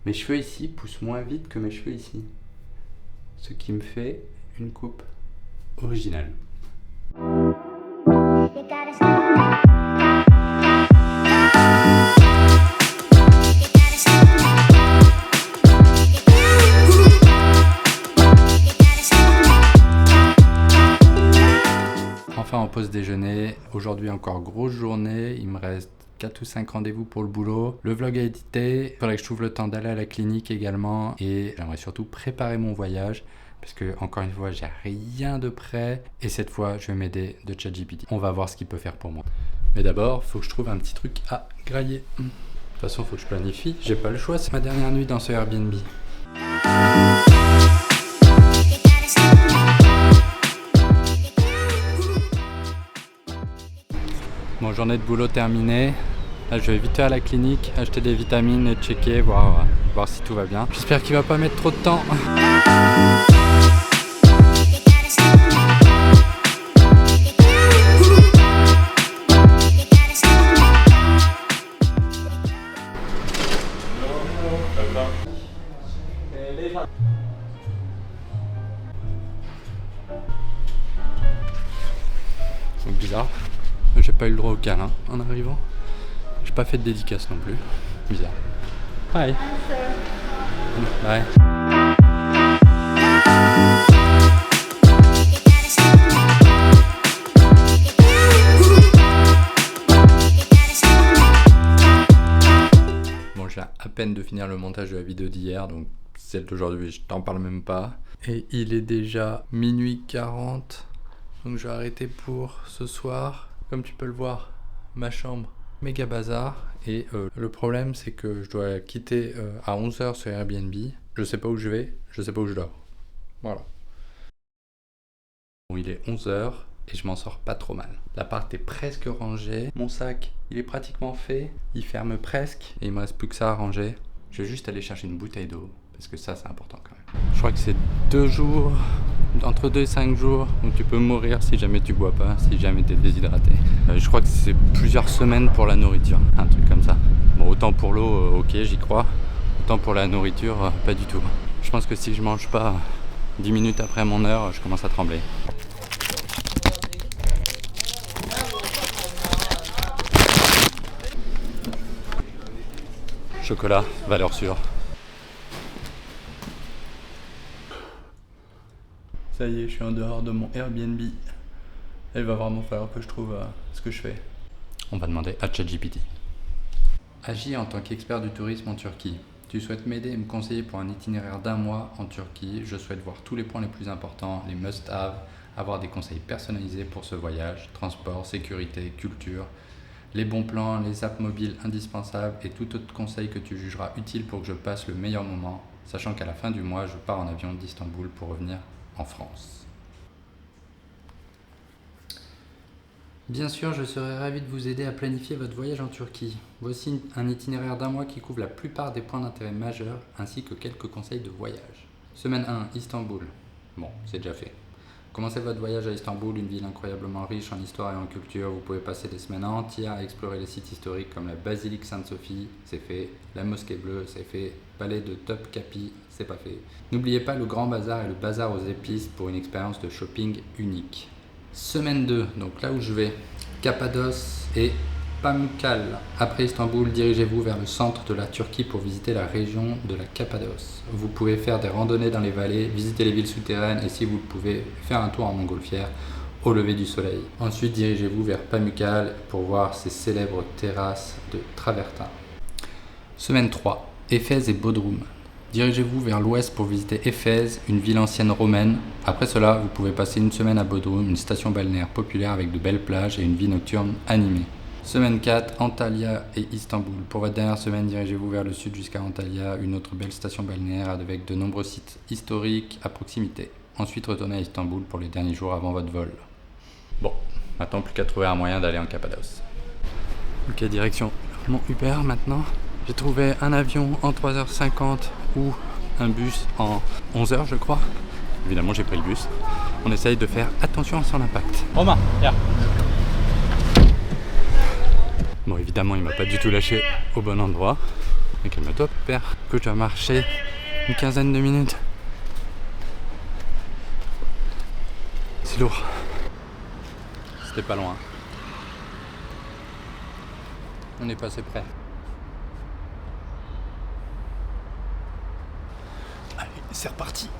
Mes cheveux ici poussent moins vite que mes cheveux ici. Ce qui me fait une coupe originale. Enfin en pause déjeuner, aujourd'hui encore grosse journée, il me reste 4 ou 5 rendez-vous pour le boulot. Le vlog a édité, il faudrait que je trouve le temps d'aller à la clinique également et j'aimerais surtout préparer mon voyage parce que encore une fois j'ai rien de prêt et cette fois je vais m'aider de ChatGPT. On va voir ce qu'il peut faire pour moi. Mais d'abord, il faut que je trouve un petit truc à grailler. De toute façon, il faut que je planifie, j'ai pas le choix, c'est ma dernière nuit dans ce Airbnb. Bon, journée de boulot terminée. Là, je vais vite à la clinique, acheter des vitamines et checker, voir si tout va bien. J'espère qu'il va pas mettre trop de temps. C'est bizarre. J'ai pas eu le droit au câlin en arrivant. J'ai pas fait de dédicace non plus. Bizarre. Hi. Bye. Bon, j'ai à peine de finir le montage de la vidéo d'hier, donc celle d'aujourd'hui, je t'en parle même pas. Et il est déjà minuit 40. Donc je vais arrêter pour ce soir. Comme tu peux le voir, ma chambre, méga bazar. Et le problème, c'est que je dois quitter à 11h sur Airbnb. Je sais pas où je vais, je sais pas où je dors. Voilà. Bon, il est 11h et je m'en sors pas trop mal. L'appart est presque rangé. Mon sac, il est pratiquement fait. Il ferme presque et il me reste plus que ça à ranger. Je vais juste aller chercher une bouteille d'eau. Parce que ça, c'est important quand même. Je crois que c'est 2 jours, entre 2 et 5 jours, où tu peux mourir si jamais tu bois pas, si jamais tu es déshydraté. Je crois que c'est plusieurs semaines pour la nourriture, un truc comme ça. Bon, autant pour l'eau, ok, j'y crois. Autant pour la nourriture, pas du tout. Je pense que si je mange pas 10 minutes après mon heure, je commence à trembler. Chocolat, valeur sûre. Ça y est, je suis en dehors de mon Airbnb. Il va vraiment falloir que je trouve ce que je fais. On va demander à ChatGPT. Agis en tant qu'expert du tourisme en Turquie. Tu souhaites m'aider et me conseiller pour un itinéraire d'1 mois en Turquie. Je souhaite voir tous les points les plus importants, les must-have, avoir des conseils personnalisés pour ce voyage, transport, sécurité, culture, les bons plans, les apps mobiles indispensables et tout autre conseil que tu jugeras utile pour que je passe le meilleur moment, sachant qu'à la fin du mois, je pars en avion d'Istanbul pour revenir en France. Bien sûr, je serai ravi de vous aider à planifier votre voyage en Turquie. Voici un itinéraire d'1 mois qui couvre la plupart des points d'intérêt majeurs ainsi que quelques conseils de voyage. Semaine 1, Istanbul. Bon, c'est déjà fait. Commencez votre voyage à Istanbul, une ville incroyablement riche en histoire et en culture. Vous pouvez passer des semaines entières à explorer les sites historiques comme la basilique Sainte-Sophie, c'est fait. La mosquée bleue, c'est fait. Palais de Topkapi, c'est pas fait. N'oubliez pas le grand bazar et le bazar aux épices pour une expérience de shopping unique. Semaine 2, donc là où je vais, Cappadoce et Pamukkale. Après Istanbul, dirigez-vous vers le centre de la Turquie pour visiter la région de la Cappadoce. Vous pouvez faire des randonnées dans les vallées, visiter les villes souterraines et si vous le pouvez, faire un tour en montgolfière au lever du soleil. Ensuite, dirigez-vous vers Pamukkale pour voir ces célèbres terrasses de travertin. Semaine 3, Éphèse et Bodrum. Dirigez-vous vers l'ouest pour visiter Éphèse, une ville ancienne romaine. Après cela, vous pouvez passer une semaine à Bodrum, une station balnéaire populaire avec de belles plages et une vie nocturne animée. Semaine 4, Antalya et Istanbul. Pour votre dernière semaine, dirigez-vous vers le sud jusqu'à Antalya, une autre belle station balnéaire avec de nombreux sites historiques à proximité. Ensuite, retournez à Istanbul pour les derniers jours avant votre vol. Bon, maintenant plus qu'à trouver un moyen d'aller en Cappadoce. Ok, direction mon Uber maintenant. J'ai trouvé un avion en 3h50 ou un bus en 11h je crois. Évidemment j'ai pris le bus. On essaye de faire attention à son impact. Romain, viens. Bon évidemment il m'a pas du tout lâché au bon endroit. Mais calme-toi, père, que tu as marché une quinzaine de minutes. C'est lourd. C'était pas loin. On est passé près. Allez, c'est reparti.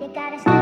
You gotta stop.